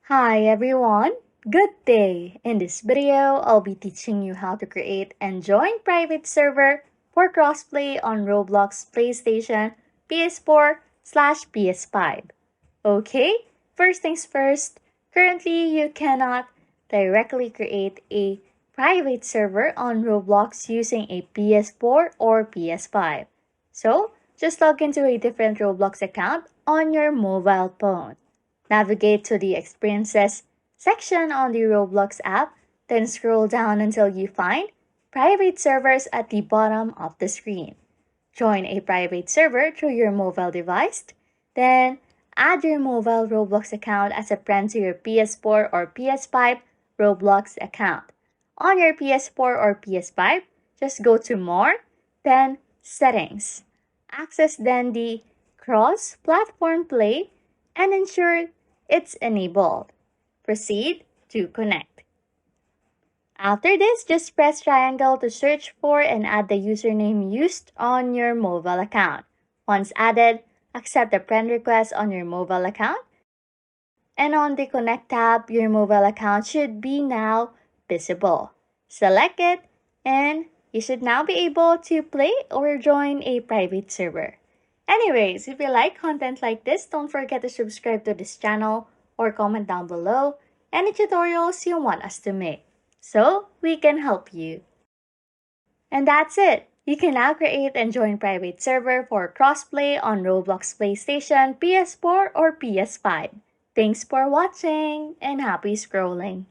Hi everyone, good day! In this video, I'll be teaching you how to create and join private server for crossplay on Roblox PlayStation PS4/PS5. Okay, first things first, currently you cannot directly create a private server on Roblox using a PS4 or PS5. So, just log into a different Roblox account on your mobile phone. Navigate to the Experiences section on the Roblox app, then scroll down until you find Private Servers at the bottom of the screen. Join a private server through your mobile device, then add your mobile Roblox account as a friend to your PS4 or PS5 Roblox account. On your PS4 or PS5, just go to More, then Settings. Access then the Cross-Platform Play and ensure it's enabled. Proceed to connect. After this, just press triangle to search for and add the username used on your mobile account. Once added, accept the friend request on your mobile account. And on the Connect tab, your mobile account should be now visible. Select it and you should now be able to play or join a private server. Anyways, if you like content like this, don't forget to subscribe to this channel or comment down below any tutorials you want us to make so we can help you. And that's it! You can now create and join private server for crossplay on Roblox PlayStation, PS4, or PS5. Thanks for watching and happy scrolling!